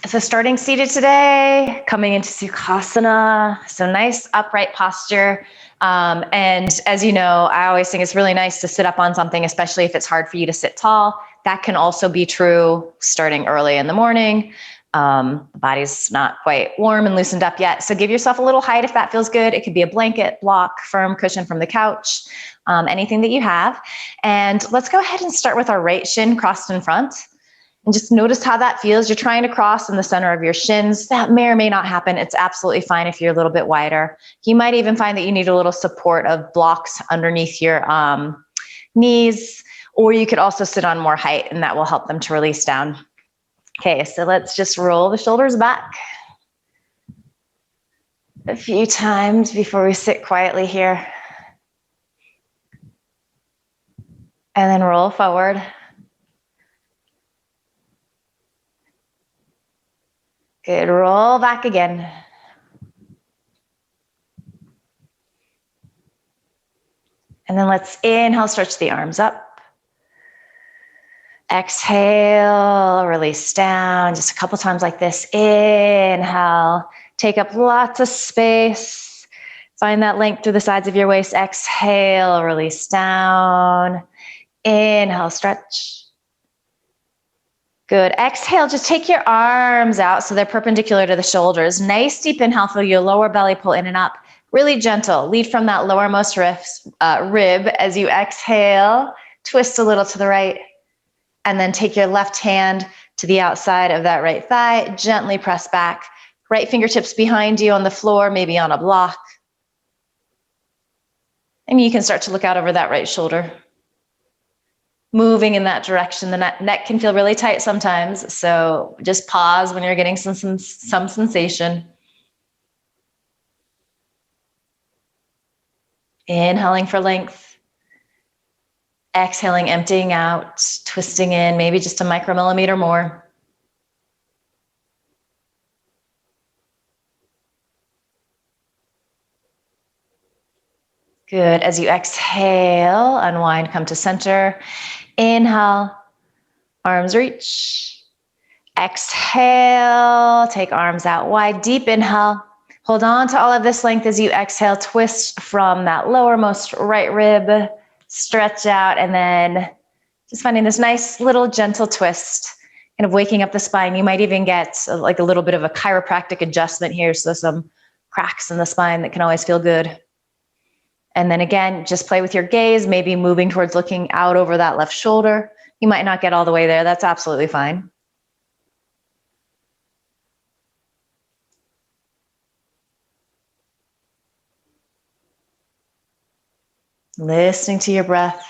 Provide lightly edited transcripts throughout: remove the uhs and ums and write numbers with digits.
So starting seated today, coming into Sukhasana. So nice upright posture. And as you know, I always think it's really nice to sit up on something, especially if it's hard for you to sit tall. That can also be true starting early in the morning. The body's not quite warm and loosened up yet. So give yourself a little height if that feels good. It could be a blanket, block, firm cushion from the couch, anything that you have. And let's go ahead and start with our right shin crossed in front. And just notice how that feels. You're trying to cross in the center of your shins. That may or may not happen. It's absolutely fine if you're a little bit wider. You might even find that you need a little support of blocks underneath your knees, or you could also sit on more height and that will help them to release down. Okay, so let's just roll the shoulders back a few times before we sit quietly here. And then roll forward. Good, roll back again. And then let's inhale, stretch the arms up. Exhale, release down. Just a couple times like this. Inhale, take up lots of space. Find that length through the sides of your waist. Exhale, release down. Inhale, stretch. Good. Exhale, just take your arms out so they're perpendicular to the shoulders. Nice deep inhale, feel your lower belly pull in and up. Really gentle. Lead from that lowermost rib as you exhale. Twist a little to the right. And then take your left hand to the outside of that right thigh. Gently press back. Right fingertips behind you on the floor, maybe on a block. And you can start to look out over that right shoulder. Moving in that direction. The neck can feel really tight sometimes, so just pause when you're getting some sensation. Inhaling for length. Exhaling, emptying out, twisting in, maybe just a micromillimeter more. Good. As you exhale, unwind, come to center. Inhale, arms reach. Exhale, take arms out wide. Deep inhale. Hold on to all of this length as you exhale. Twist from that lowermost right rib. Stretch out, and then just finding this nice little gentle twist, kind of waking up the spine. You might even get like a little bit of a chiropractic adjustment here, so some cracks in the spine that can always feel good. And then again, just play with your gaze, maybe moving towards looking out over that left shoulder. You might not get all the way there. That's absolutely fine. Listening to your breath.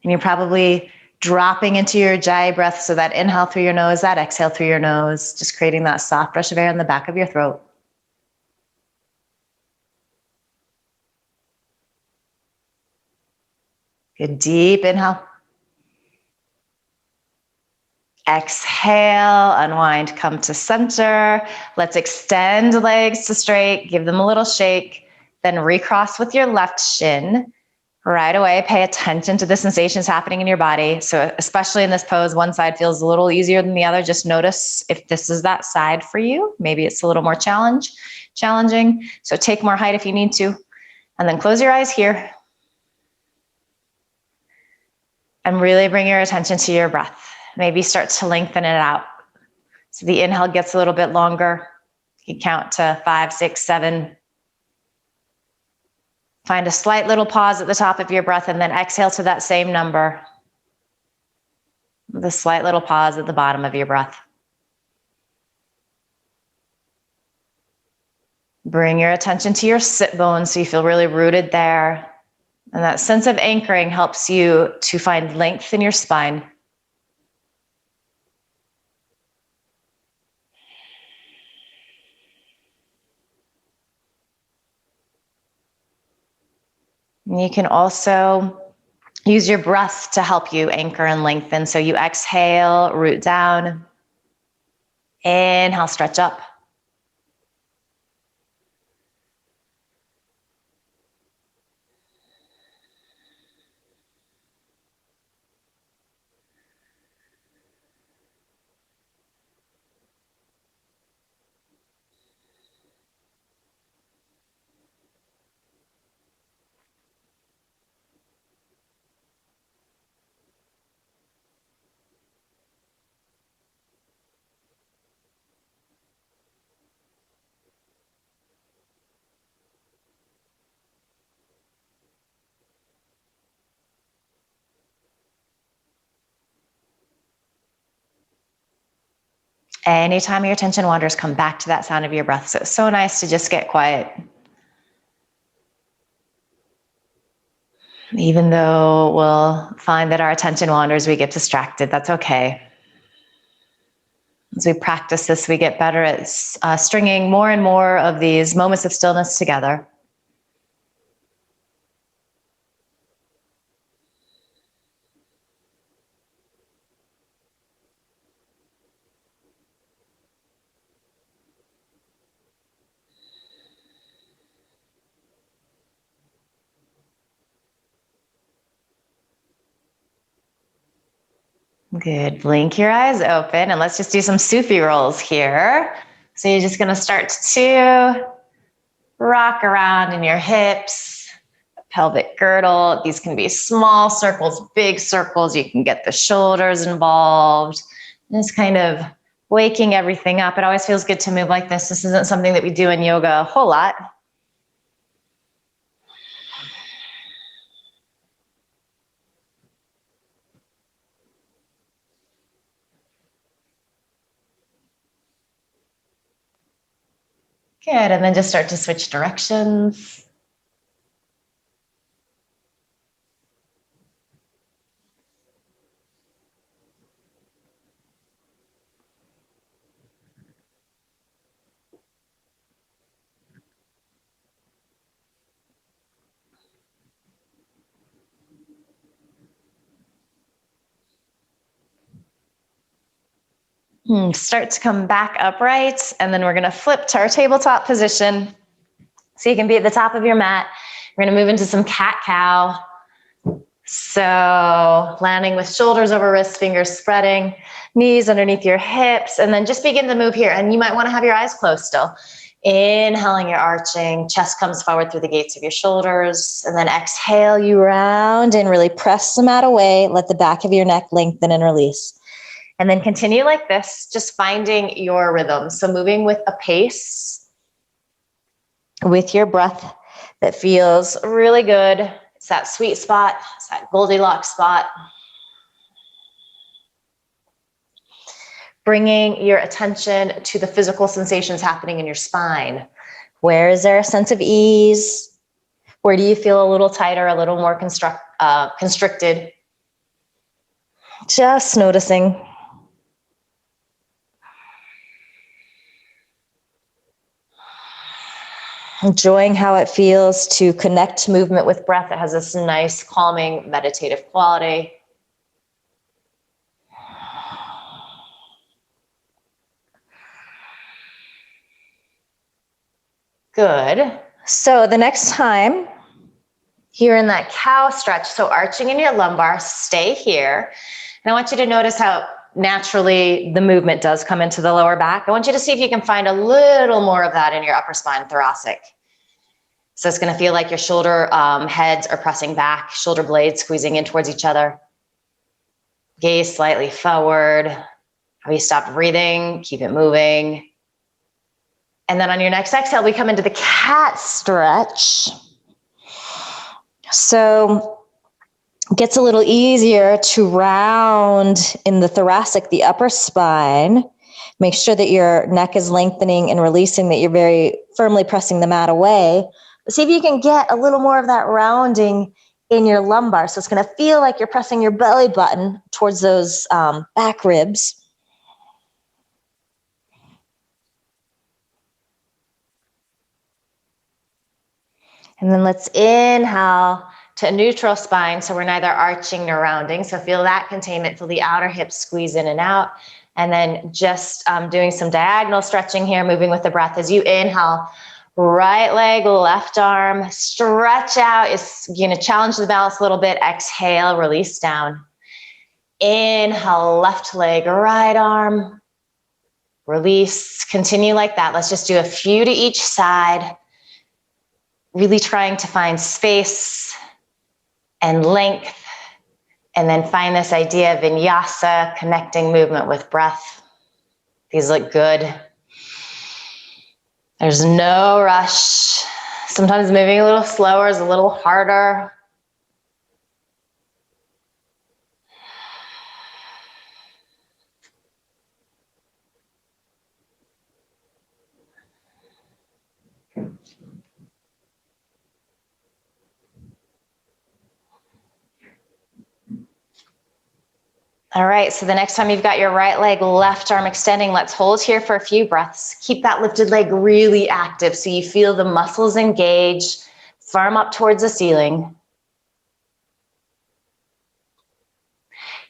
And you're probably dropping into your Ujjayi breath. So that inhale through your nose, that exhale through your nose, just creating that soft rush of air in the back of your throat. Good, deep inhale. Exhale, unwind, come to center. Let's extend legs to straight, give them a little shake, then recross with your left shin. Right away, pay attention to the sensations happening in your body. So especially in this pose, one side feels a little easier than the other. Just notice if this is that side for you. Maybe it's a little more challenging. So take more height if you need to. And then close your eyes here. And really bring your attention to your breath. Maybe start to lengthen it out. So the inhale gets a little bit longer. You count to 5, 6, 7. Find a slight little pause at the top of your breath and then exhale to that same number. With a slight little pause at the bottom of your breath. Bring your attention to your sit bones so you feel really rooted there. And that sense of anchoring helps you to find length in your spine. And you can also use your breath to help you anchor and lengthen. So you exhale, root down. Inhale, stretch up. Anytime your attention wanders, come back to that sound of your breath. So it's so nice to just get quiet. Even though we'll find that our attention wanders, we get distracted. That's okay. As we practice this, we get better at stringing more and more of these moments of stillness together. Good. Blink your eyes open and let's just do some Sufi rolls here. So you're just going to start to rock around in your hips, pelvic girdle. These can be small circles, big circles. You can get the shoulders involved. Just kind of waking everything up. It always feels good to move like this. This isn't something that we do in yoga a whole lot. Good, and then just start to switch directions. Start to come back upright, and then we're going to flip to our tabletop position. So you can be at the top of your mat. We're going to move into some cat-cow. So landing with shoulders over wrists, fingers spreading, knees underneath your hips, and then just begin to move here. And you might want to have your eyes closed still. Inhaling, you're arching, chest comes forward through the gates of your shoulders, and then exhale, you round and really press the mat away. Let the back of your neck lengthen and release. And then continue like this, just finding your rhythm. So moving with a pace, with your breath that feels really good. It's that sweet spot. It's that Goldilocks spot. Bringing your attention to the physical sensations happening in your spine. Where is there a sense of ease? Where do you feel a little tighter, a little more constricted? Just noticing. Enjoying how it feels to connect movement with breath. It has this nice, calming, meditative quality. Good. So the next time you're in that cow stretch, so arching in your lumbar, stay here. And I want you to notice how naturally the movement does come into the lower back. I want you to see if you can find a little more of that in your upper spine, thoracic. So it's going to feel like your shoulder heads are pressing back, shoulder blades squeezing in towards each other. Gaze slightly forward. Have you stopped breathing? Keep it moving. And then on your next exhale, we come into the cat stretch. So it gets a little easier to round in the thoracic, the upper spine. Make sure that your neck is lengthening and releasing, that you're very firmly pressing the mat away. But see if you can get a little more of that rounding in your lumbar. So it's going to feel like you're pressing your belly button towards those back ribs. And then let's inhale to a neutral spine. So we're neither arching nor rounding. So feel that containment, feel the outer hips squeeze in and out. And then just doing some diagonal stretching here, moving with the breath as you inhale. Right leg, left arm, stretch out. It's going to challenge the balance a little bit. Exhale, release down. Inhale, left leg, right arm. Release, continue like that. Let's just do a few to each side. Really trying to find space and length. And then find this idea of vinyasa, connecting movement with breath. These look good. There's no rush. Sometimes moving a little slower is a little harder. All right, so the next time you've got your right leg, left arm extending, let's hold here for a few breaths. Keep that lifted leg really active so you feel the muscles engage, firm up towards the ceiling.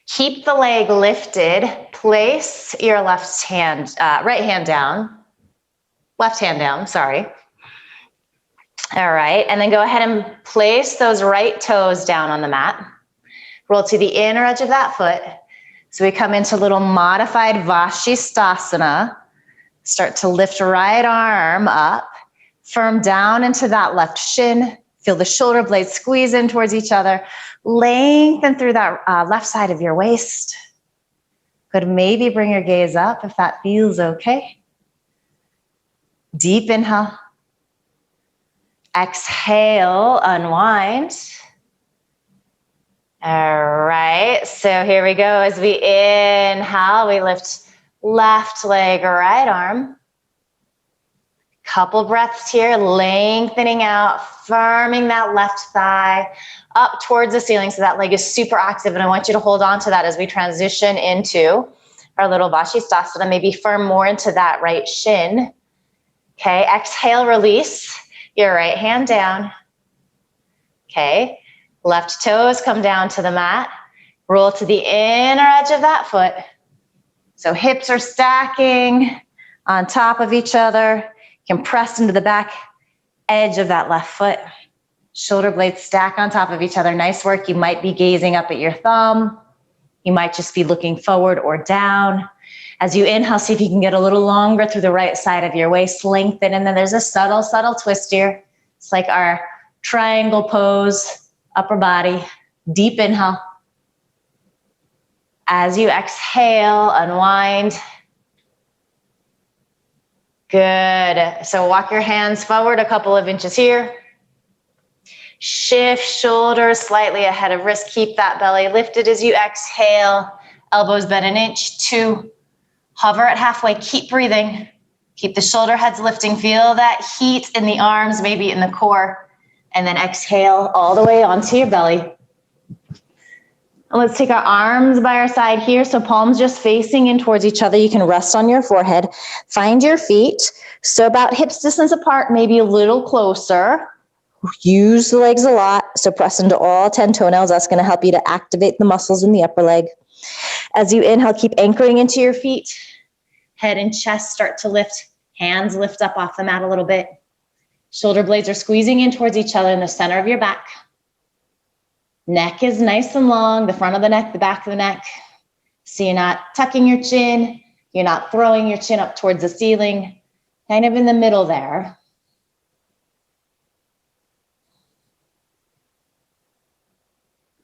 Keep the leg lifted. Place your right hand down. Left hand down, sorry. All right, and then go ahead and place those right toes down on the mat. Roll to the inner edge of that foot. So we come into a little modified Vashisthasana. Start to lift right arm up, firm down into that left shin. Feel the shoulder blades squeeze in towards each other. Lengthen through that left side of your waist. Could maybe bring your gaze up if that feels okay. Deep inhale. Exhale, unwind. All right, so here we go. As we inhale, we lift left leg, right arm. Couple breaths here, lengthening out, firming that left thigh up towards the ceiling so that leg is super active. And I want you to hold on to that as we transition into our little Vashisthasana. Maybe firm more into that right shin. Okay, exhale, release your right hand down. Okay. Left toes come down to the mat. Roll to the inner edge of that foot. So hips are stacking on top of each other. You can press into the back edge of that left foot. Shoulder blades stack on top of each other. Nice work. You might be gazing up at your thumb. You might just be looking forward or down. As you inhale, see if you can get a little longer through the right side of your waist. Lengthen. And then there's a subtle, subtle twist here. It's like our triangle pose. Upper body, deep inhale. As you exhale, unwind. Good. So walk your hands forward a couple of inches here. Shift shoulders slightly ahead of wrist. Keep that belly lifted as you exhale. Elbows bent an inch, 2. Hover at halfway. Keep breathing. Keep the shoulder heads lifting. Feel that heat in the arms, maybe in the core. And then exhale all the way onto your belly. And let's take our arms by our side here. So palms just facing in towards each other. You can rest on your forehead. Find your feet. So about hips distance apart, maybe a little closer. Use the legs a lot. So press into all 10 toenails. That's going to help you to activate the muscles in the upper leg. As you inhale, keep anchoring into your feet. Head and chest start to lift. Hands lift up off the mat a little bit. Shoulder blades are squeezing in towards each other in the center of your back. Neck is nice and long, the front of the neck, the back of the neck. So you're not tucking your chin, you're not throwing your chin up towards the ceiling, kind of in the middle there.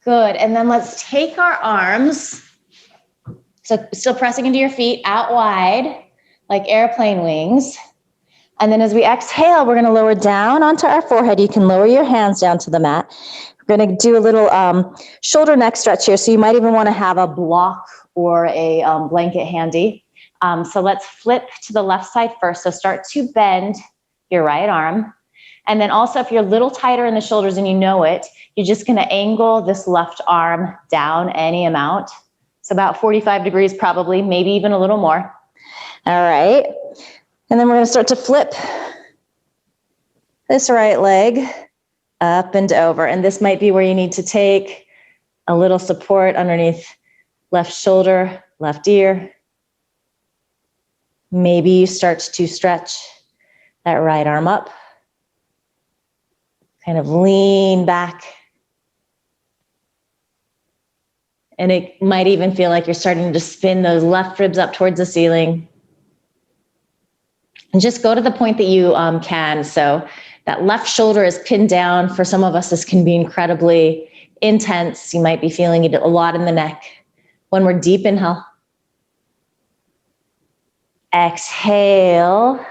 Good, and then let's take our arms, so still pressing into your feet, out wide, like airplane wings. And then as we exhale, we're going to lower down onto our forehead. You can lower your hands down to the mat. We're going to do a little shoulder neck stretch here. So you might even want to have a block or a blanket handy. So let's flip to the left side first. So start to bend your right arm. And then also if you're a little tighter in the shoulders and you know it, you're just going to angle this left arm down any amount. So about 45 degrees probably, maybe even a little more. All right. And then we're going to start to flip this right leg up and over. And this might be where you need to take a little support underneath left shoulder, left ear. Maybe you start to stretch that right arm up. Kind of lean back. And it might even feel like you're starting to spin those left ribs up towards the ceiling. And just go to the point that you can. So that left shoulder is pinned down. For some of us, this can be incredibly intense. You might be feeling it a lot in the neck. One more deep inhale. Exhale.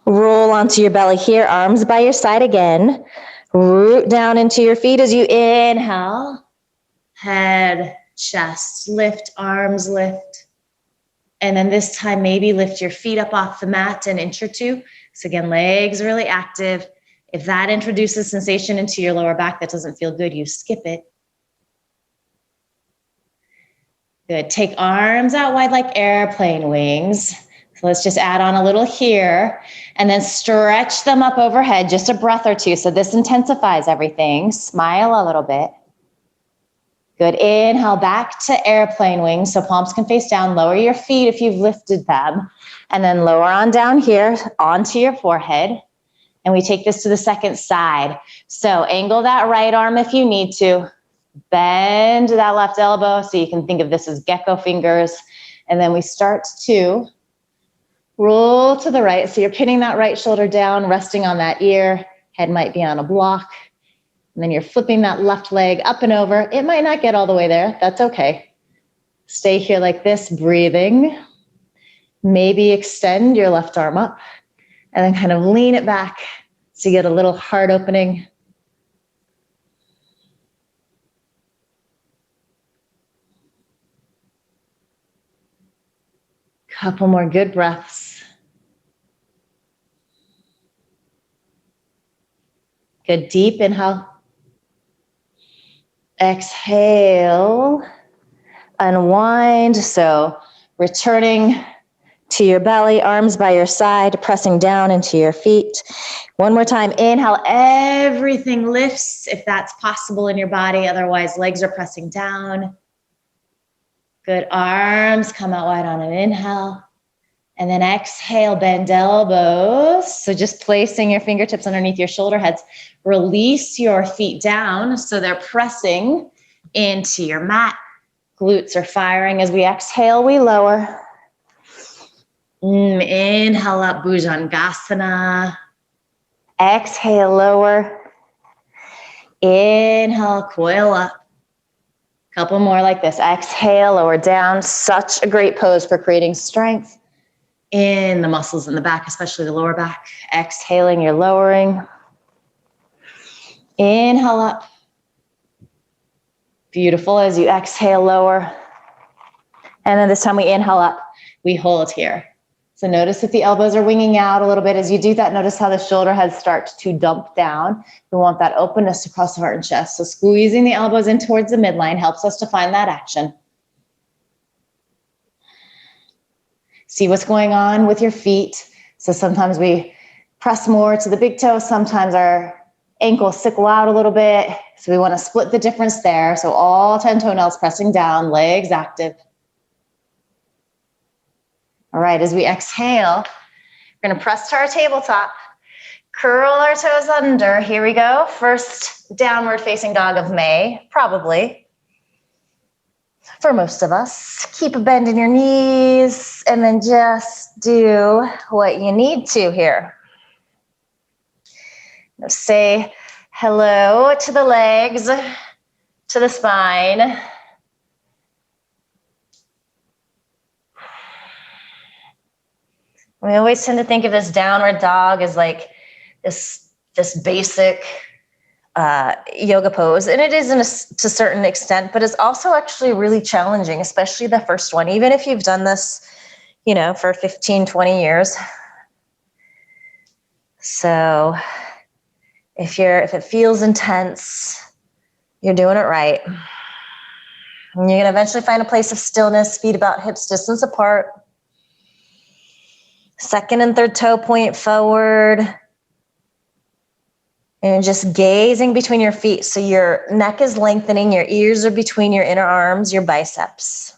Roll onto your belly here, arms by your side again. Root down into your feet as you inhale. Head, chest, lift, arms lift. And then this time, maybe lift your feet up off the mat an inch or 2. So again, legs really active. If that introduces sensation into your lower back that doesn't feel good, you skip it. Good. Take arms out wide like airplane wings. So let's just add on a little here and then stretch them up overhead, just a breath or two. So this intensifies everything. Smile a little bit. Good. Inhale back to airplane wings. So palms can face down. Lower your feet if you've lifted them. And then lower on down here onto your forehead. And we take this to the second side. So angle that right arm if you need to. Bend that left elbow. So you can think of this as gecko fingers. And then we start to roll to the right. So you're pinning that right shoulder down, resting on that ear. Head might be on a block. And then you're flipping that left leg up and over. It might not get all the way there. That's okay. Stay here like this, breathing. Maybe extend your left arm up and then kind of lean it back so you get a little heart opening. Couple more good breaths. Good deep inhale. Exhale. Unwind. So returning to your belly, arms by your side, pressing down into your feet. One more time. Inhale. Everything lifts if that's possible in your body. Otherwise, legs are pressing down. Good. Arms come out wide on an inhale. And then exhale, bend elbows. So just placing your fingertips underneath your shoulder heads. Release your feet down so they're pressing into your mat. Glutes are firing. As we exhale, we lower. Inhale up, Bhujangasana. Exhale, lower. Inhale, coil up. Couple more like this. Exhale, lower down. Such a great pose for creating strength in the muscles in the back, especially the lower back. Exhaling, you're lowering. Inhale up. Beautiful. As you exhale, lower. And then this time we inhale up. We hold here. So notice if the elbows are winging out a little bit. As you do that, notice how the shoulder head starts to dump down. We want that openness across the heart and chest. So squeezing the elbows in towards the midline helps us to find that action. See what's going on with your feet. So sometimes we press more to the big toe. Sometimes our ankles sickle out a little bit. So we want to split the difference there. So all 10 toenails pressing down, legs active. All right, as we exhale, we're going to press to our tabletop. Curl our toes under. Here we go. First downward facing dog of May, probably. For most of us, keep a bend in your knees and then just do what you need to here. Now say hello to the legs, to the spine. We always tend to think of this downward dog as like this basic yoga pose, and it is to a certain extent, but it's also actually really challenging, especially the first one, even if you've done this, for 15, 20 years. So if it feels intense, you're doing it right. And you're gonna eventually find a place of stillness, feet about hips distance apart. Second and third toe point forward. And just gazing between your feet. So your neck is lengthening, your ears are between your inner arms, your biceps.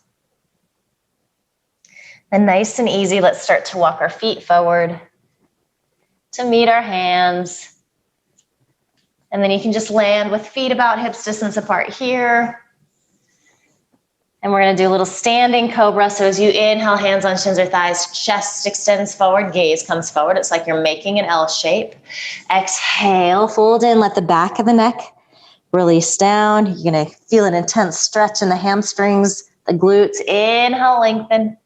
And nice and easy, let's start to walk our feet forward to meet our hands. And then you can just land with feet about hips distance apart here. And we're gonna do a little standing cobra. So as you inhale, hands on shins or thighs, chest extends forward, gaze comes forward. It's like you're making an L shape. Exhale, fold in, let the back of the neck release down. You're gonna feel an intense stretch in the hamstrings, the glutes. Inhale, lengthen.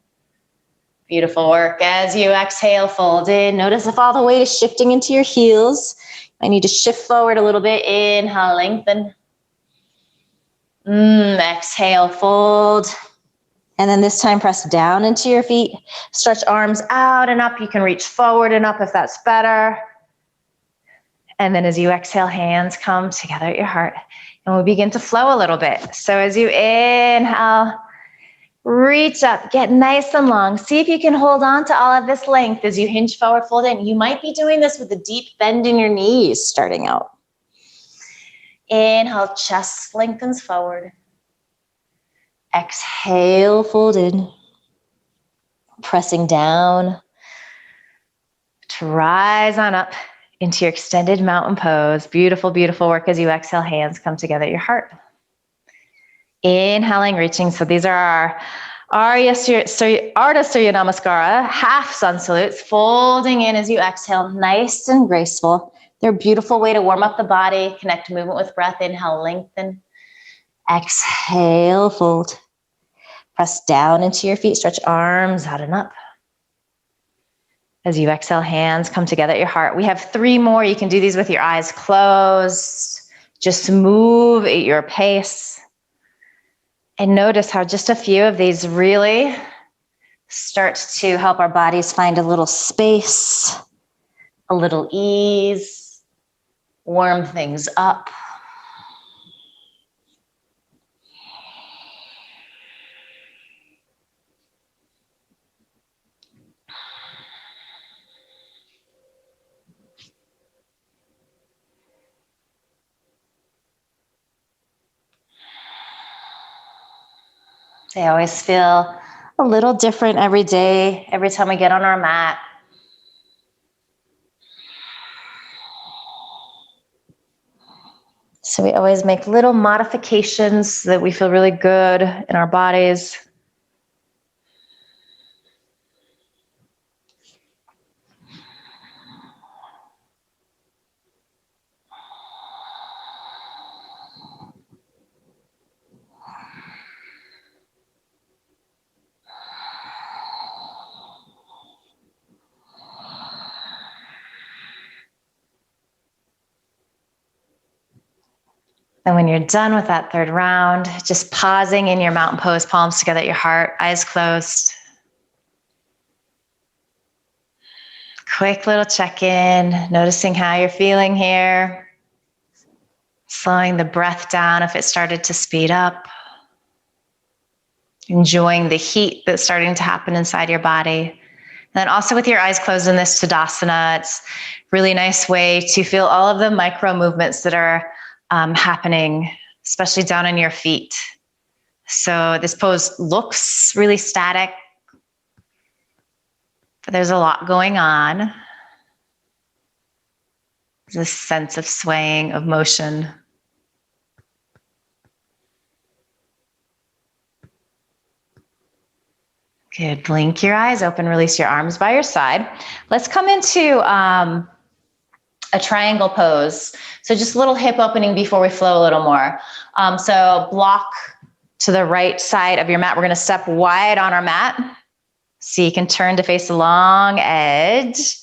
Beautiful work. As you exhale, fold in. Notice if all the weight is shifting into your heels. I need to shift forward a little bit. Inhale, lengthen. Exhale, fold. And then this time press down into your feet. Stretch arms out and up. You can reach forward and up if that's better. And then as you exhale, hands come together at your heart. And we'll begin to flow a little bit. So as you inhale, Reach up, get nice and long. See if you can hold on to all of this length as you hinge forward, fold in. You might be doing this with a deep bend in your knees starting out. Inhale, chest lengthens forward. Exhale, fold in. Pressing down to rise on up into your extended mountain pose. Beautiful, beautiful work as you exhale, hands come together at your heart. Inhaling, reaching. So these are our Ardha Surya Namaskara, half sun salutes, folding in as you exhale, nice and graceful. They're a beautiful way to warm up the body, connect movement with breath. Inhale, lengthen. Exhale, fold. Press down into your feet, stretch arms out and up. As you exhale, hands come together at your heart. We have 3 more. You can do these with your eyes closed. Just move at your pace. And notice how just a few of these really start to help our bodies find a little space, a little ease, warm things up. They always feel a little different every day, every time we get on our mat. So we always make little modifications so that we feel really good in our bodies. And when you're done with that 3rd round, just pausing in your mountain pose, palms together at your heart, eyes closed. Quick little check-in, noticing how you're feeling here. Slowing the breath down if it started to speed up. Enjoying the heat that's starting to happen inside your body. And then also with your eyes closed in this Tadasana, it's a really nice way to feel all of the micro movements that are happening, especially down on your feet. So this pose looks really static, but there's a lot going on. There's a sense of swaying, of motion. Good, blink your eyes open, release your arms by your side. Let's come into a triangle pose. So just a little hip opening before we flow a little more. So block to the right side of your mat. We're gonna step wide on our mat. So you can turn to face the long edge.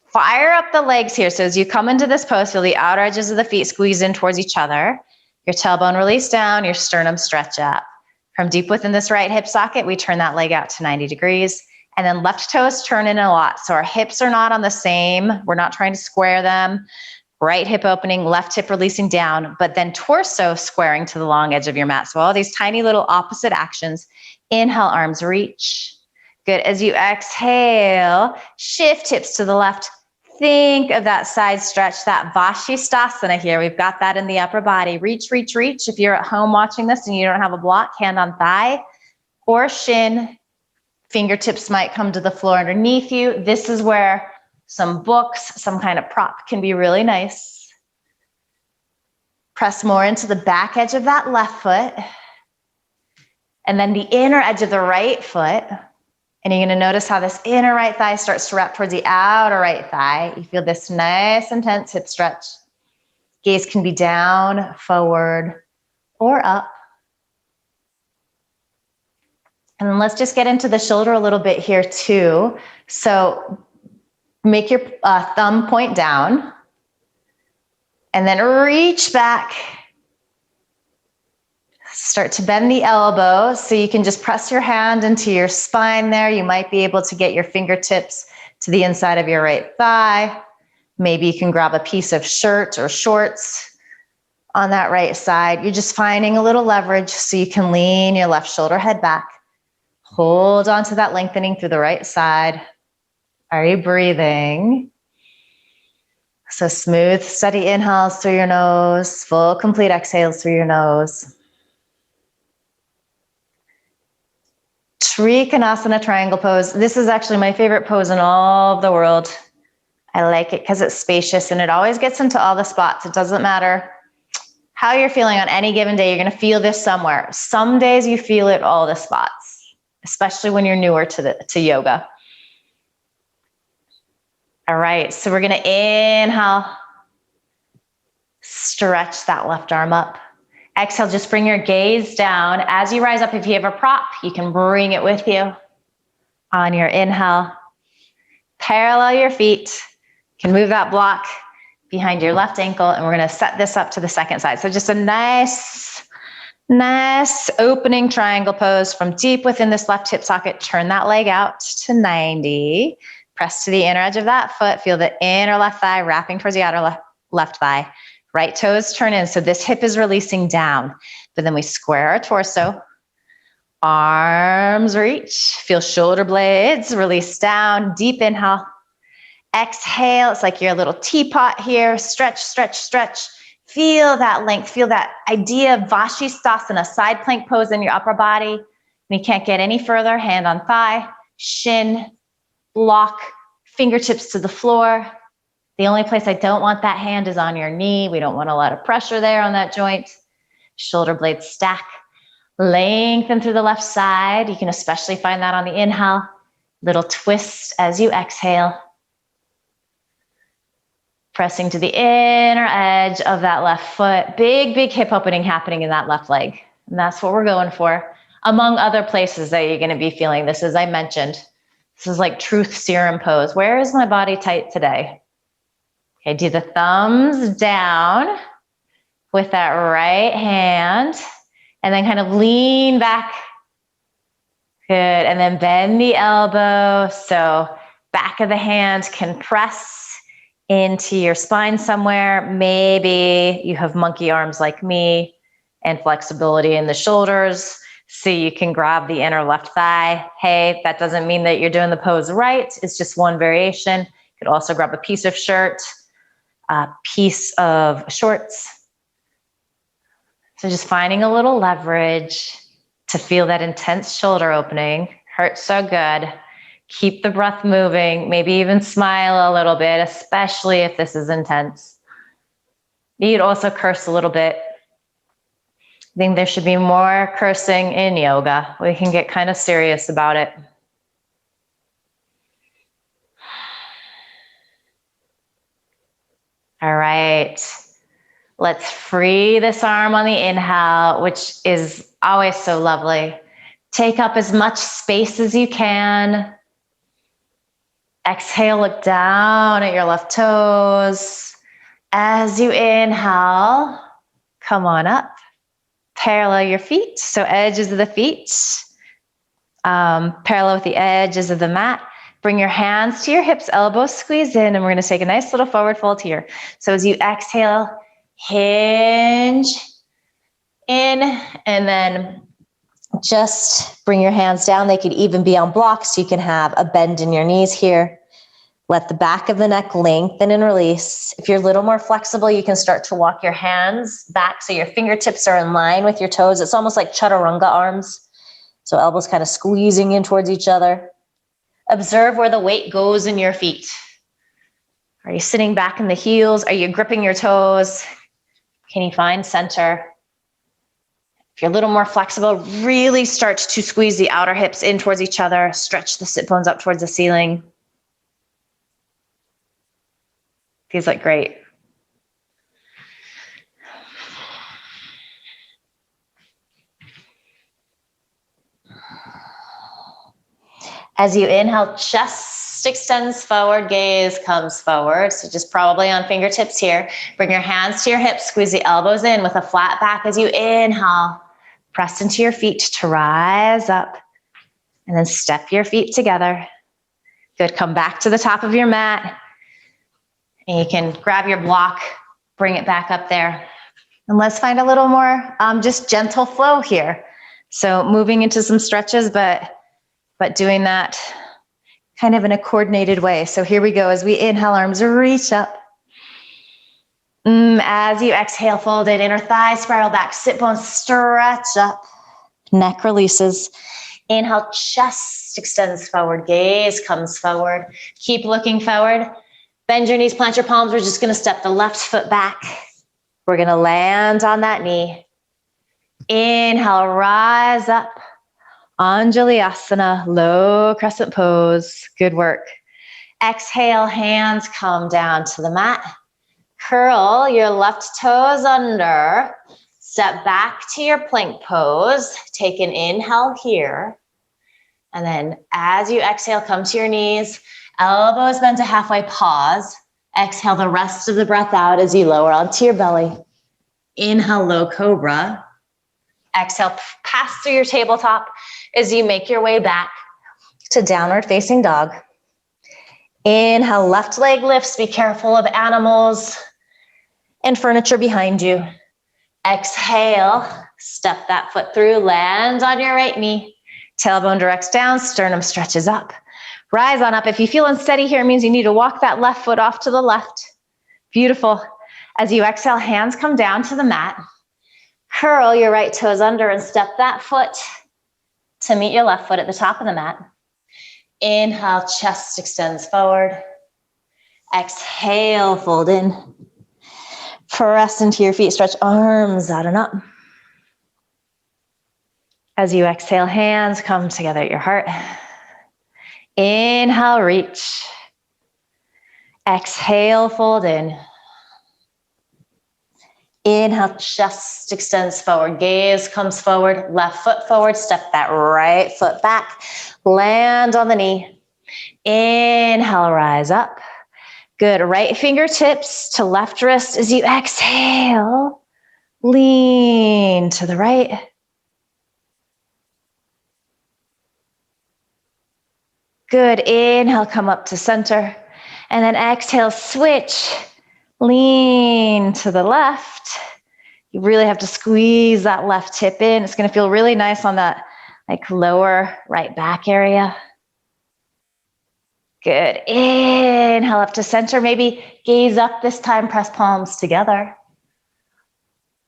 Fire up the legs here. So as you come into this pose, feel the outer edges of the feet squeeze in towards each other. Your tailbone release down, your sternum stretch up. From deep within this right hip socket, we turn that leg out to 90 degrees. And then left toes turn in a lot. So our hips are not on the same. We're not trying to square them. Right hip opening, left hip releasing down, but then torso squaring to the long edge of your mat. So all these tiny little opposite actions. Inhale, arms reach. Good. As you exhale, shift hips to the left. Think of that side stretch, that Vashisthasana here. We've got that in the upper body. Reach, reach, reach. If you're at home watching this and you don't have a block, hand on thigh or shin. Fingertips might come to the floor underneath you. This is where some books, some kind of prop can be really nice. Press more into the back edge of that left foot. And then the inner edge of the right foot. And you're gonna notice how this inner right thigh starts to wrap towards the outer right thigh. You feel this nice, intense hip stretch. Gaze can be down, forward, or up. And then let's just get into the shoulder a little bit here too. So make your thumb point down and then reach back. Start to bend the elbows so you can just press your hand into your spine there. You might be able to get your fingertips to the inside of your right thigh. Maybe you can grab a piece of shirt or shorts on that right side. You're just finding a little leverage so you can lean your left shoulder head back. Hold on to that lengthening through the right side. Are you breathing? So smooth, steady inhales through your nose, full, complete exhales through your nose. Trikonasana triangle pose. This is actually my favorite pose in all of the world. I like it because it's spacious and it always gets into all the spots. It doesn't matter how you're feeling on any given day. You're going to feel this somewhere. Some days you feel it all the spots, especially when you're newer to yoga. All right, so we're going to inhale, stretch that left arm up. Exhale, just bring your gaze down. As you rise up, if you have a prop, you can bring it with you. On your inhale, parallel your feet. You can move that block behind your left ankle, and we're going to set this up to the second side. So just a nice opening triangle pose from deep within this left hip socket. Turn that leg out to 90. Press to the inner edge of that foot. Feel the inner left thigh wrapping towards the outer left thigh. Right toes turn in, so this hip is releasing down. But then we square our torso. Arms reach. Feel shoulder blades release down. Deep inhale. Exhale. It's like you're a little teapot here. Stretch, stretch, stretch. Feel that length. Feel that idea of Vashisthasana, side plank pose in your upper body. When you can't get any further, hand on thigh, shin, block, fingertips to the floor. The only place I don't want that hand is on your knee. We don't want a lot of pressure there on that joint. Shoulder blades stack. Lengthen through the left side. You can especially find that on the inhale. Little twist as you exhale. Pressing to the inner edge of that left foot. Big, big hip opening happening in that left leg. And that's what we're going for. Among other places that you're going to be feeling this, as I mentioned. This is like truth serum pose. Where is my body tight today? Okay, do the thumbs down with that right hand and then kind of lean back. Good, and then bend the elbow. So back of the hand can press into your spine somewhere. Maybe you have monkey arms like me and flexibility in the shoulders. So you can grab the inner left thigh. Hey, that doesn't mean that you're doing the pose right. It's just one variation. You could also grab a piece of shirt, a piece of shorts. So just finding a little leverage to feel that intense shoulder opening. Hurts so good. Keep the breath moving. Maybe even smile a little bit, especially if this is intense. You'd also curse a little bit. I think there should be more cursing in yoga. We can get kind of serious about it. All right. Let's free this arm on the inhale, which is always so lovely. Take up as much space as you can. Exhale, look down at your left toes. As you inhale, come on up. Parallel your feet, so edges of the feet. Parallel with the edges of the mat. Bring your hands to your hips, elbows squeeze in, and we're going to take a nice little forward fold here. So as you exhale, hinge in, and then just bring your hands down. They could even be on blocks. You can have a bend in your knees here. Let the back of the neck lengthen and release. If you're a little more flexible, you can start to walk your hands back so your fingertips are in line with your toes. It's almost like chaturanga arms. So elbows kind of squeezing in towards each other. Observe where the weight goes in your feet. Are you sitting back in the heels? Are you gripping your toes? Can you find center? If you're a little more flexible, really start to squeeze the outer hips in towards each other. Stretch the sit bones up towards the ceiling. Feels like great. As you inhale, chest extends forward, gaze comes forward. So just probably on fingertips here. Bring your hands to your hips, squeeze the elbows in with a flat back as you inhale. Press into your feet to rise up. And then step your feet together. Good, come back to the top of your mat. And you can grab your block, bring it back up there. And let's find a little more just gentle flow here. So moving into some stretches, but but doing that kind of in a coordinated way. So here we go. As we inhale, arms reach up. As you exhale, fold it, inner thigh, spiral back, sit bones stretch up. Neck releases. Inhale, chest extends forward, gaze comes forward. Keep looking forward. Bend your knees, plant your palms. We're just gonna step the left foot back. We're gonna land on that knee. Inhale, rise up. Anjaliasana, low crescent pose. Good work. Exhale, hands come down to the mat. Curl your left toes under. Step back to your plank pose. Take an inhale here. And then as you exhale, come to your knees. Elbows bent to halfway, pause. Exhale the rest of the breath out as you lower onto your belly. Inhale, low cobra. Exhale, pass through your tabletop as you make your way back to downward facing dog. Inhale, left leg lifts. Be careful of animals and furniture behind you. Exhale, step that foot through, land on your right knee. Tailbone directs down, sternum stretches up. Rise on up. If you feel unsteady here, it means you need to walk that left foot off to the left. Beautiful. As you exhale, hands come down to the mat. Curl your right toes under and step that foot to meet your left foot at the top of the mat. Inhale, chest extends forward. Exhale, fold in. Press into your feet, stretch arms out and up. As you exhale, hands come together at your heart. Inhale, reach. Exhale, fold in. Inhale, chest extends forward, gaze comes forward, left foot forward, step that right foot back, land on the knee. Inhale, rise up. Good, right fingertips to left wrist as you exhale. Lean to the right. Good, inhale, come up to center. And then exhale, switch. Lean to the left. You really have to squeeze that left hip in. It's gonna feel really nice on that lower right back area. Good, inhale up to center. Maybe gaze up this time, press palms together.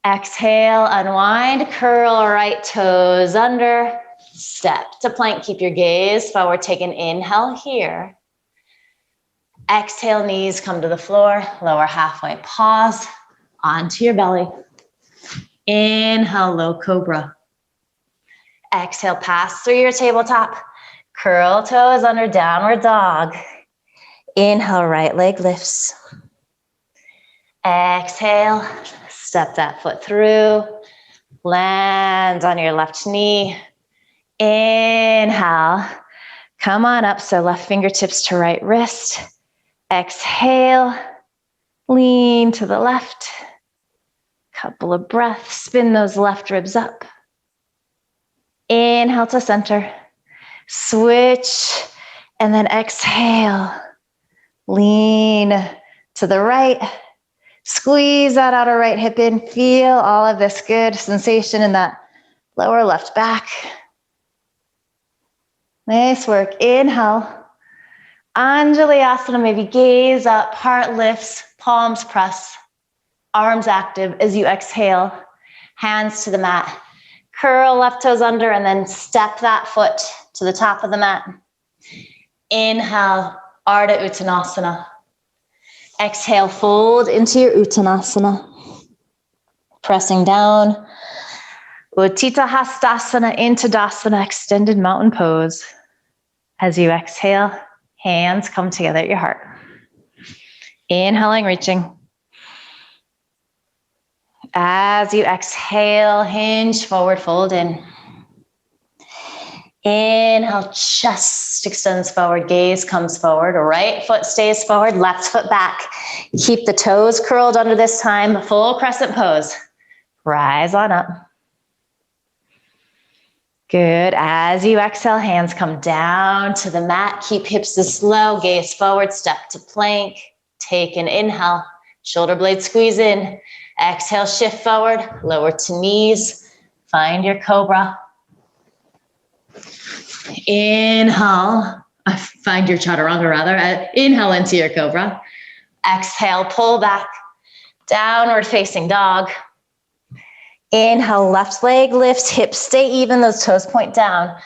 Exhale, unwind, curl right toes under. Step to plank, keep your gaze forward. Take an inhale here. Exhale, knees come to the floor, lower halfway, pause, onto your belly. Inhale, low cobra. Exhale, pass through your tabletop. Curl toes under, downward dog. Inhale, right leg lifts. Exhale, step that foot through. Land on your left knee. Inhale, come on up, so left fingertips to right wrist. Exhale, lean to the left. Couple of breaths, spin those left ribs up. Inhale to center. Switch, and then exhale. Lean to the right. Squeeze that outer right hip in. Feel all of this good sensation in that lower left back. Nice work. Inhale. Anjaliasana, maybe gaze up, heart lifts, palms press, arms active as you exhale, hands to the mat. Curl left toes under and then step that foot to the top of the mat. Inhale, Ardha Uttanasana. Exhale, fold into your Uttanasana. Pressing down. Utthita Hastasana into Dasana, extended mountain pose. As you exhale, hands come together at your heart. Inhaling, reaching. As you exhale, hinge forward, fold in. Inhale, chest extends forward, gaze comes forward, right foot stays forward, left foot back. Keep the toes curled under this time, full crescent pose. Rise on up. Good, as you exhale, hands come down to the mat. Keep hips this low, gaze forward, step to plank. Take an inhale, shoulder blades squeeze in. Exhale, shift forward, lower to knees. Find your cobra. Inhale, find your chaturanga rather. Inhale into your cobra. Exhale, pull back, downward facing dog. Inhale, left leg lifts, hips stay even, those toes point down.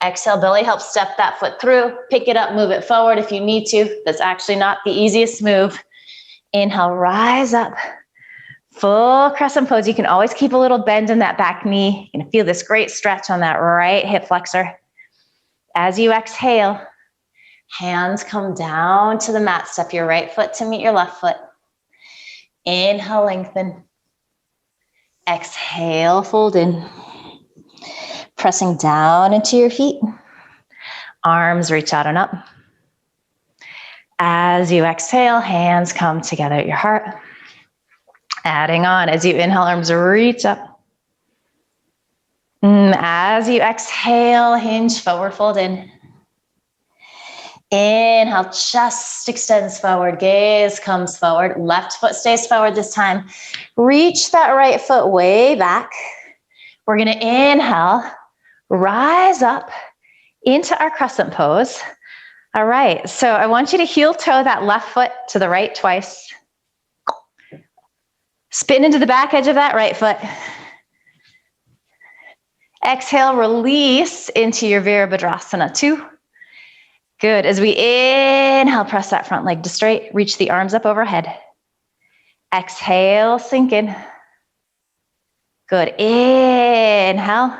Exhale, belly helps step that foot through. Pick it up, move it forward if you need to. That's actually not the easiest move. Inhale, rise up. Full crescent pose. You can always keep a little bend in that back knee. You're gonna feel this great stretch on that right hip flexor. As you exhale, hands come down to the mat. Step your right foot to meet your left foot. Inhale, lengthen. Exhale, fold in. Pressing down into your feet. Arms reach out and up. As you exhale, hands come together at your heart. Adding on, as you inhale, arms reach up. As you exhale, hinge forward, fold in. Inhale, chest extends forward, gaze comes forward, left foot stays forward this time. Reach that right foot way back. We're gonna inhale, rise up into our crescent pose. All right, so I want you to heel toe that left foot to the right twice. Spin into the back edge of that right foot. Exhale, release into your Virabhadrasana 2. Good, as we inhale, press that front leg to straight, reach the arms up overhead. Exhale, sink in. Good, inhale.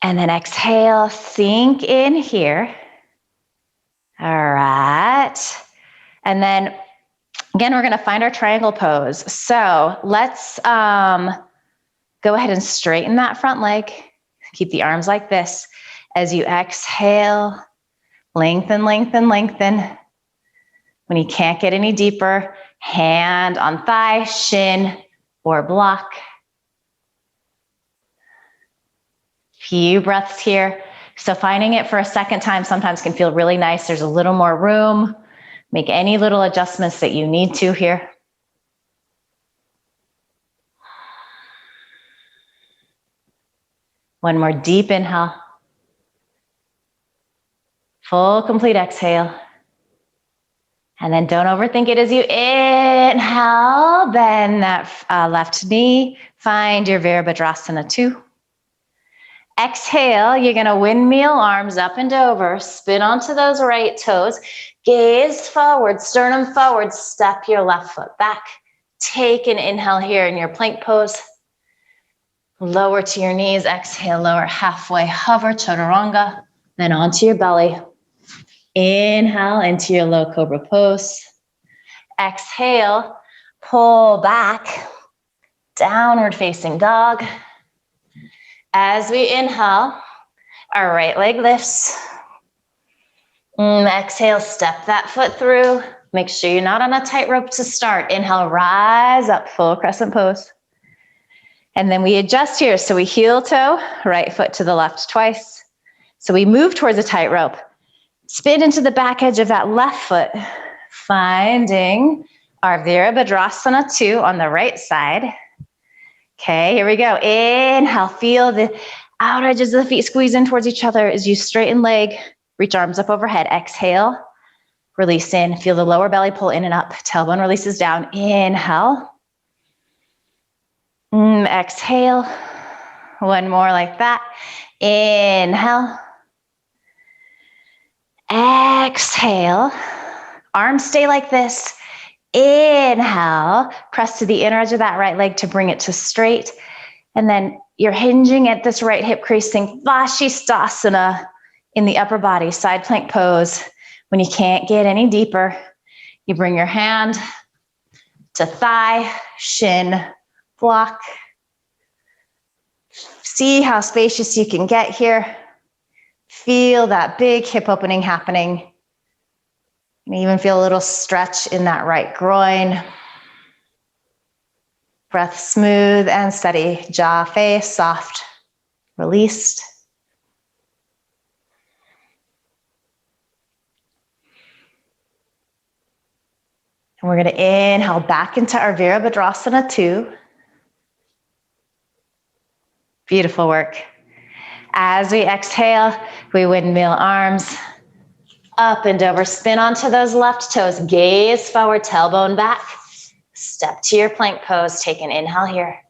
And then exhale, sink in here. All right. And then again, we're gonna find our triangle pose. So let's go ahead and straighten that front leg. Keep the arms like this. As you exhale, lengthen, lengthen, lengthen. When you can't get any deeper, hand on thigh, shin, or block. Few breaths here. So finding it for a second time sometimes can feel really nice. There's a little more room. Make any little adjustments that you need to here. One more deep inhale. Full, complete exhale. And then don't overthink it as you inhale. Bend that left knee. Find your Virabhadrasana 2. Exhale, you're gonna windmill arms up and over. Spin onto those right toes. Gaze forward, sternum forward. Step your left foot back. Take an inhale here in your plank pose. Lower to your knees. Exhale, lower halfway. Hover, chaturanga. Then onto your belly. Inhale into your low cobra pose. Exhale, pull back, downward facing dog. As we inhale, our right leg lifts. Exhale, step that foot through. Make sure you're not on a tightrope to start. Inhale, rise up, full crescent pose. And then we adjust here. So we heel toe, right foot to the left twice. So we move towards a tightrope. Spin into the back edge of that left foot, finding our Virabhadrasana 2 on the right side. Okay, here we go. Inhale, feel the outer edges of the feet squeeze in towards each other as you straighten leg, reach arms up overhead. Exhale, release in, feel the lower belly pull in and up. Tailbone releases down. Inhale. Exhale. One more like that. Inhale. Exhale, arms stay like this. Inhale, press to the inner edge of that right leg to bring it to straight. And then you're hinging at this right hip crease, think Vashisthasana in the upper body, side plank pose. When you can't get any deeper, you bring your hand to thigh, shin, block. See how spacious you can get here. Feel that big hip opening happening. You can even feel a little stretch in that right groin. Breath smooth and steady. Jaw face, soft, released. And we're going to inhale back into our Virabhadrasana 2. Beautiful work. As we exhale, we windmill arms up and over. Spin onto those left toes. Gaze forward, tailbone back. Step to your plank pose. Take an inhale here.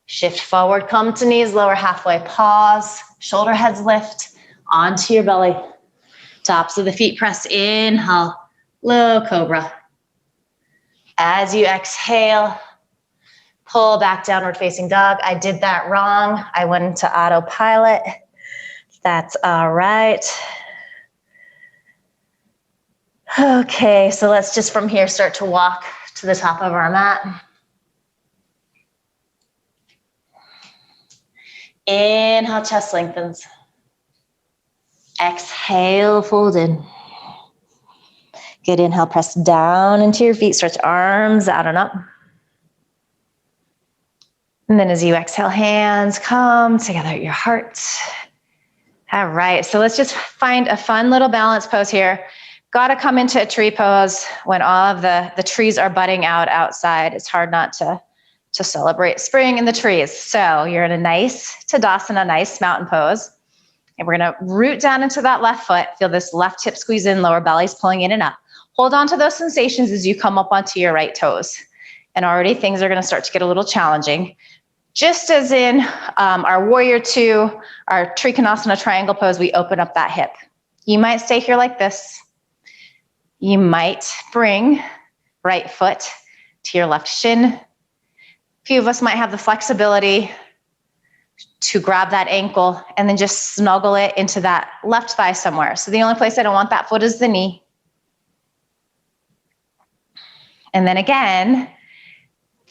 Shift forward, come to knees, lower halfway. Pause, shoulder heads lift onto your belly. Tops of the feet press, inhale, low cobra. As you exhale, pull back, downward facing dog. I did that wrong. I went into autopilot. That's all right. Okay, so let's just from here start to walk to the top of our mat. Inhale, chest lengthens. Exhale, fold in. Good inhale, press down into your feet, stretch arms out and up. And then as you exhale, hands come together at your heart. All right, so let's just find a fun little balance pose here. Gotta come into a tree pose when all of the trees are budding out outside. It's hard not to celebrate spring in the trees. So you're in a nice Tadasana, nice mountain pose. And we're gonna root down into that left foot. Feel this left hip squeeze in, lower belly's pulling in and up. Hold on to those sensations as you come up onto your right toes. And already things are gonna start to get a little challenging. Just as in our warrior two, our Trikonasana triangle pose, we open up that hip. You might stay here like this. You might bring right foot to your left shin. A few of us might have the flexibility to grab that ankle and then just snuggle it into that left thigh somewhere. So the only place I don't want that foot is the knee. And then again,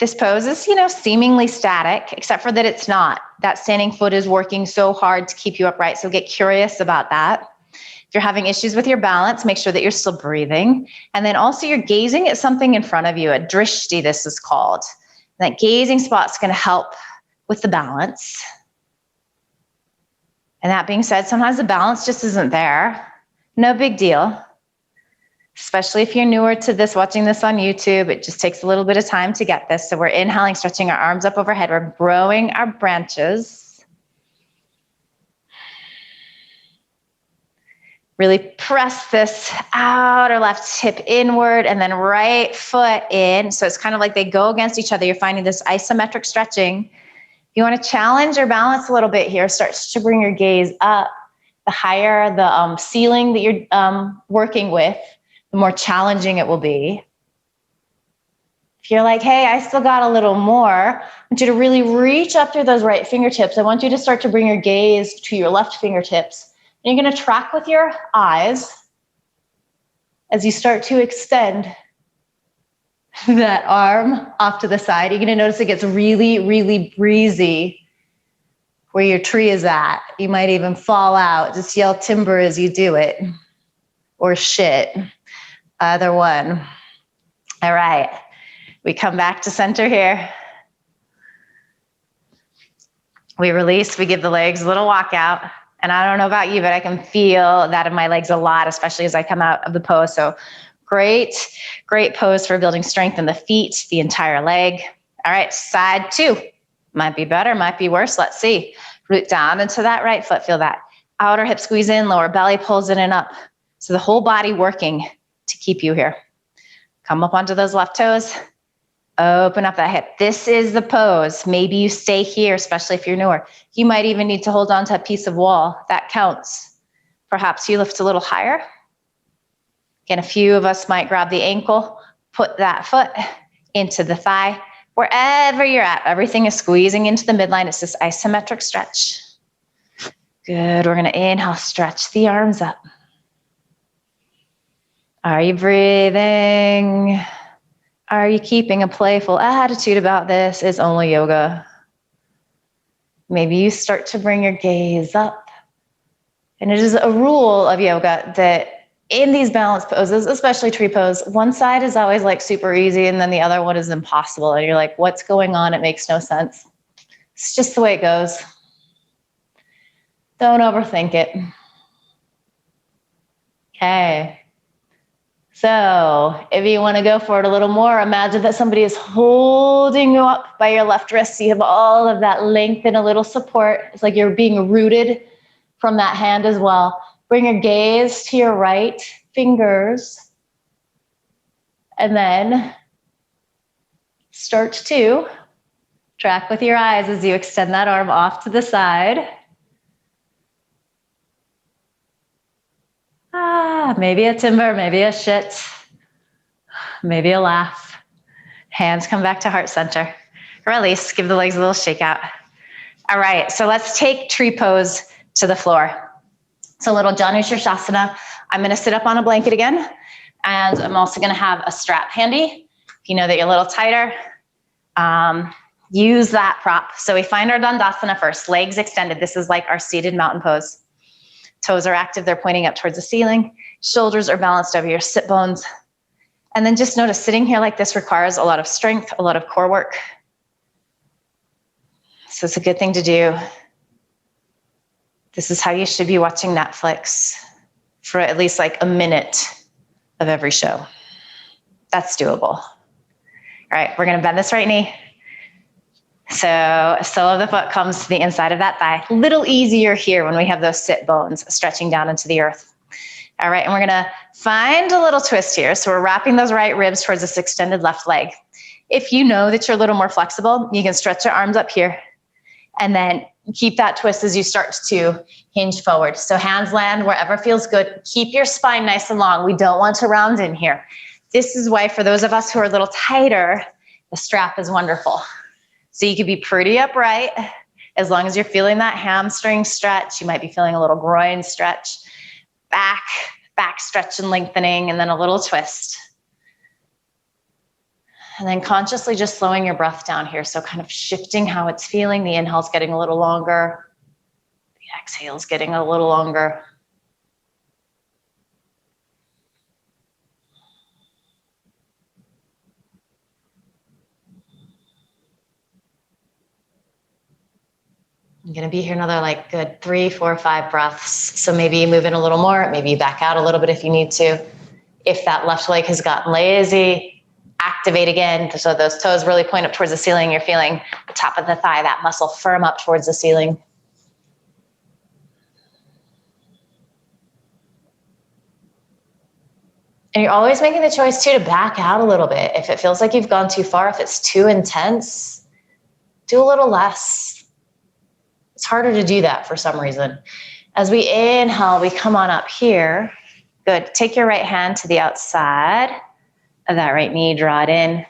this pose is, seemingly static, except for that it's not. That standing foot is working so hard to keep you upright. So get curious about that. If you're having issues with your balance, make sure that you're still breathing. And then also you're gazing at something in front of you, a drishti, this is called. That gazing spot's gonna help with the balance. And that being said, sometimes the balance just isn't there. No big deal. Especially if you're newer to this, watching this on YouTube, it just takes a little bit of time to get this. So we're inhaling, stretching our arms up overhead. We're growing our branches. Really press this outer left hip inward and then right foot in. So it's kind of like they go against each other. You're finding this isometric stretching. You want to challenge your balance a little bit here. Start to bring your gaze up. The higher the ceiling that you're working with, the more challenging it will be. If you're like, hey, I still got a little more, I want you to really reach up through those right fingertips. I want you to start to bring your gaze to your left fingertips. And you're going to track with your eyes as you start to extend that arm off to the side. You're going to notice it gets really, really breezy where your tree is at. You might even fall out. Just yell timber as you do it, or shit. Either one. All right. We come back to center here. We release, we give the legs a little walk out. And I don't know about you, but I can feel that in my legs a lot, especially as I come out of the pose. So great pose for building strength in the feet, the entire leg. All right, side two. Might be better, might be worse. Let's see. Root down into that right foot. Feel that outer hip squeeze in, lower belly pulls in and up. So the whole body working to keep you here. Come up onto those left toes. Open up that hip. This is the pose. Maybe you stay here, especially if you're newer. You might even need to hold on to a piece of wall. That counts. Perhaps you lift a little higher. Again, a few of us might grab the ankle, put that foot into the thigh. Wherever you're at, everything is squeezing into the midline. It's this isometric stretch. Good. We're going to inhale, stretch the arms up. Are you breathing? Are you keeping a playful attitude about this? It's only yoga. Maybe you start to bring your gaze up. And it is a rule of yoga that in these balance poses, especially tree pose, one side is always like super easy and then the other one is impossible. And you're like, what's going on? It makes no sense. It's just the way it goes. Don't overthink it. Okay. So if you want to go for it a little more, imagine that somebody is holding you up by your left wrist. So you have all of that length and a little support. It's like you're being rooted from that hand as well. Bring your gaze to your right fingers. And then start to track with your eyes as you extend that arm off to the side. Maybe a timber, maybe a shit, maybe a laugh. Hands come back to heart center. Release, give the legs a little shake out. All right, so let's take tree pose to the floor. So little Jana Shirshasana. I'm gonna sit up on a blanket again, and I'm also gonna have a strap handy. If you know that you're a little tighter, use that prop. So we find our Dandasana first, legs extended. This is like our seated mountain pose. Toes are active, they're pointing up towards the ceiling. Shoulders are balanced over your sit bones. And then just notice sitting here like this requires a lot of strength, a lot of core work. So it's a good thing to do. This is how you should be watching Netflix for at least like a minute of every show. That's doable. All right, we're gonna bend this right knee. So sole of the foot comes to the inside of that thigh. A little easier here when we have those sit bones stretching down into the earth. All right, and we're gonna find a little twist here. So we're wrapping those right ribs towards this extended left leg. If you know that you're a little more flexible, you can stretch your arms up here and then keep that twist as you start to hinge forward. So hands land wherever feels good. Keep your spine nice and long. We don't want to round in here. This is why for those of us who are a little tighter, the strap is wonderful. So you could be pretty upright as long as you're feeling that hamstring stretch. You might be feeling a little groin stretch, back stretch and lengthening, and then a little twist. And then consciously just slowing your breath down here. So kind of shifting how it's feeling. The inhale's getting a little longer. The exhale's getting a little longer. I'm gonna be here another like good 3, 4, 5 breaths. So maybe you move in a little more, maybe you back out a little bit if you need to. If that left leg has gotten lazy, activate again. So those toes really point up towards the ceiling. You're feeling the top of the thigh, that muscle firm up towards the ceiling. And you're always making the choice too to back out a little bit. If it feels like you've gone too far, if it's too intense, do a little less. It's harder to do that for some reason. As we inhale, we come on up here. Good. Take your right hand to the outside of that right knee, draw it in.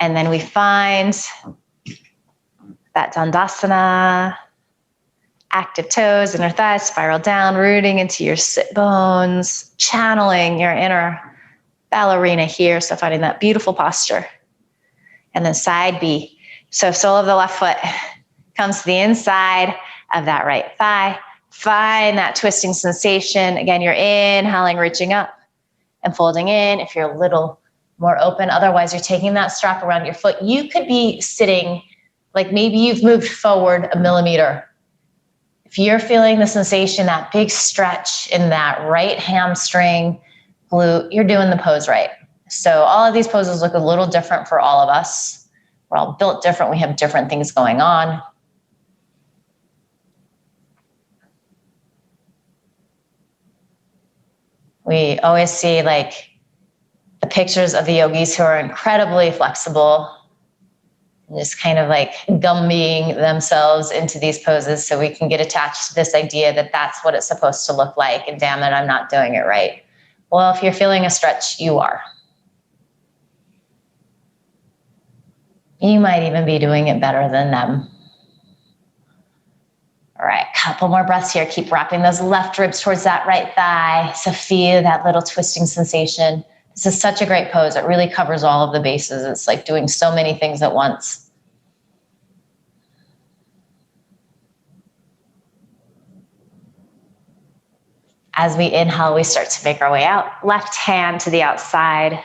And then we find that Dandasana, active toes, inner thighs, spiral down, rooting into your sit bones, channeling your inner ballerina here. So finding that beautiful posture. And then side B. So sole of the left foot comes to the inside of that right thigh. Find that twisting sensation. Again, you're inhaling, reaching up and folding in if you're a little more open. Otherwise, you're taking that strap around your foot. You could be sitting like maybe you've moved forward a millimeter. If you're feeling the sensation, that big stretch in that right hamstring, glute, you're doing the pose right. So all of these poses look a little different for all of us. We're all built different. We have different things going on. We always see like the pictures of the yogis who are incredibly flexible, and just kind of like gumming themselves into these poses so we can get attached to this idea that that's what it's supposed to look like, and damn it, I'm not doing it right. Well, if you're feeling a stretch, you are. You might even be doing it better than them. All right, couple more breaths here. Keep wrapping those left ribs towards that right thigh. So feel that little twisting sensation. This is such a great pose. It really covers all of the bases. It's like doing so many things at once. As we inhale, we start to make our way out. Left hand to the outside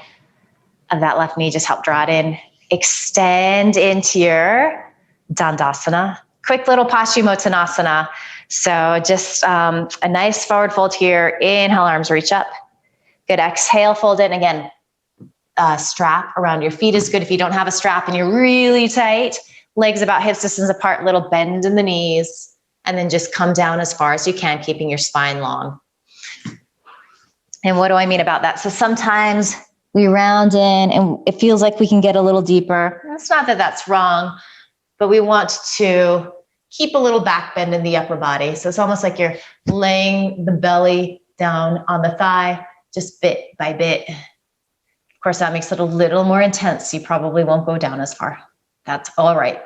of that left knee. Just help draw it in. Extend into your Dandasana. Quick little Paschimottanasana. So just a nice forward fold here. Inhale, arms reach up. Good, exhale, fold in again. Strap around your feet is good. If you don't have a strap and you're really tight, legs about hips distance apart, little bend in the knees, and then just come down as far as you can, keeping your spine long. And what do I mean about that? So sometimes we round in and it feels like we can get a little deeper. It's not that that's wrong, but we want to keep a little back bend in the upper body. So it's almost like you're laying the belly down on the thigh, just bit by bit. Of course, that makes it a little more intense. You probably won't go down as far. That's all right.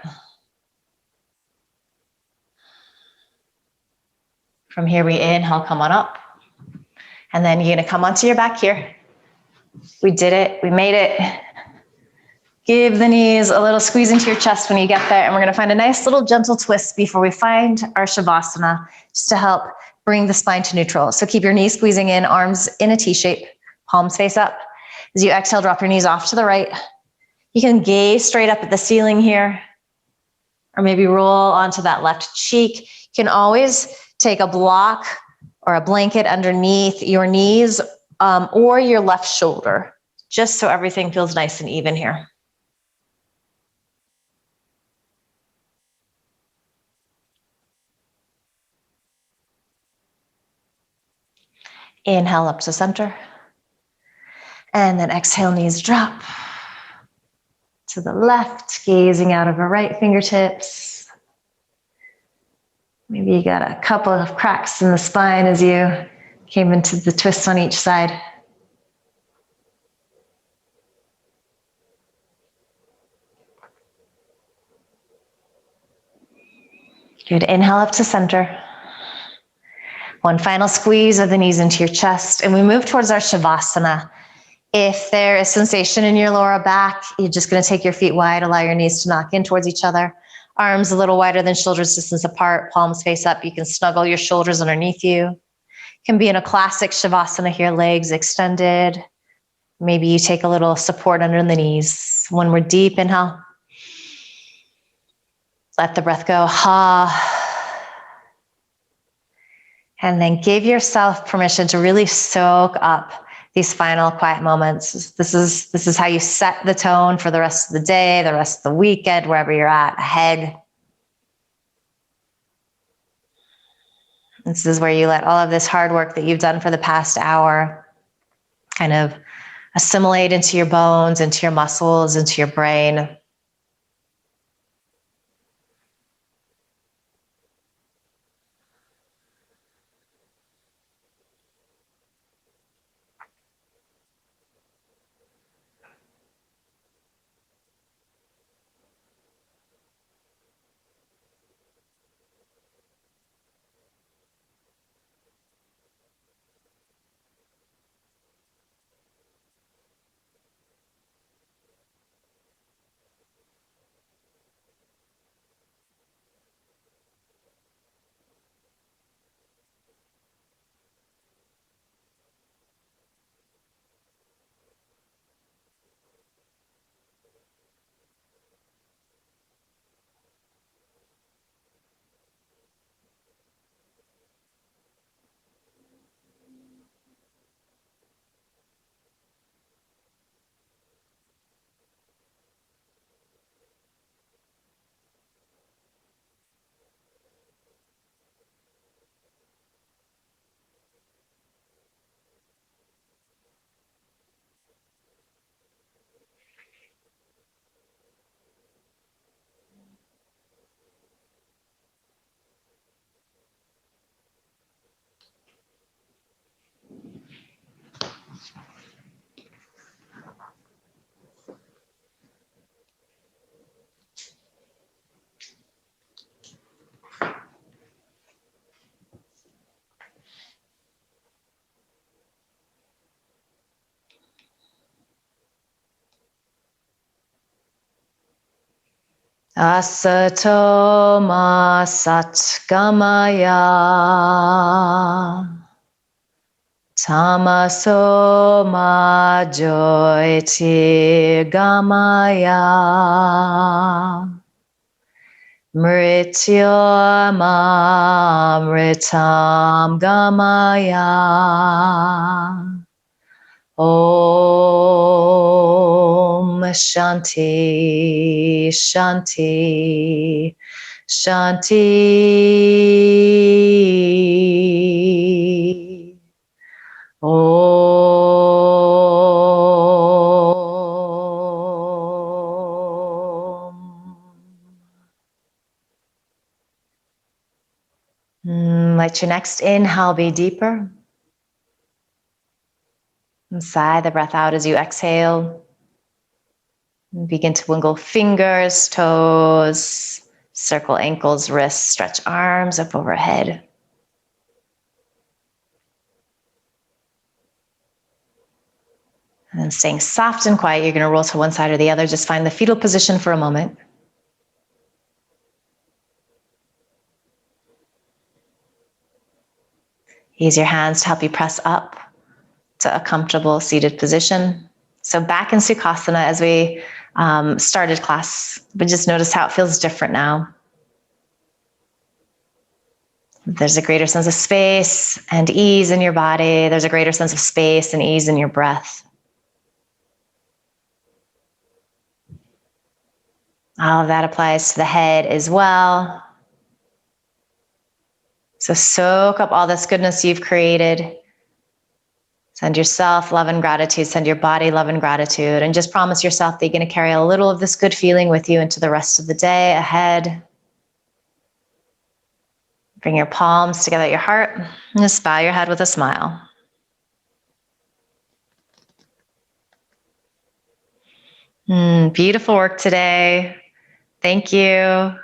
From here, we inhale, come on up. And then you're gonna come onto your back here. We did it, we made it. Give the knees a little squeeze into your chest when you get there, and we're gonna find a nice little gentle twist before we find our Shavasana, just to help bring the spine to neutral. So keep your knees squeezing in, arms in a T shape, palms face up. As you exhale, drop your knees off to the right. You can gaze straight up at the ceiling here, or maybe roll onto that left cheek. You can always take a block or a blanket underneath your knees or your left shoulder, just so everything feels nice and even here. Inhale up to center. And then exhale, knees drop to the left, gazing out of our right fingertips. Maybe you got a couple of cracks in the spine as you came into the twist on each side. Good, inhale up to center. One final squeeze of the knees into your chest, and we move towards our Shavasana. If there is sensation in your lower back, you're just gonna take your feet wide, allow your knees to knock in towards each other. Arms a little wider than shoulders distance apart, palms face up. You can snuggle your shoulders underneath you. Can be in a classic Shavasana here, legs extended. Maybe you take a little support under the knees. One more deep inhale. Let the breath go, ha. And then give yourself permission to really soak up these final quiet moments. This is how you set the tone for the rest of the day, the rest of the weekend, wherever you're at, ahead. This is where you let all of this hard work that you've done for the past hour kind of assimilate into your bones, into your muscles, into your brain. Asato ma satgamaya, tamaso ma jyotirgamaya, mrityo ma mritam gamaya, Om Shanti, Shanti, Shanti. Let your next inhale be deeper. And sigh the breath out as you exhale. Begin to wiggle fingers, toes, circle ankles, wrists, stretch arms up overhead. And then staying soft and quiet, you're going to roll to one side or the other. Just find the fetal position for a moment. Use your hands to help you press up to a comfortable seated position. So back in Sukhasana as we started class, but just notice how it feels different now. There's a greater sense of space and ease in your body. There's a greater sense of space and ease in your breath. All of that applies to the head as well. So soak up all this goodness you've created. Send yourself love and gratitude. Send your body love and gratitude. And just promise yourself that you're going to carry a little of this good feeling with you into the rest of the day ahead. Bring your palms together at your heart and just bow your head with a smile. Beautiful work today. Thank you.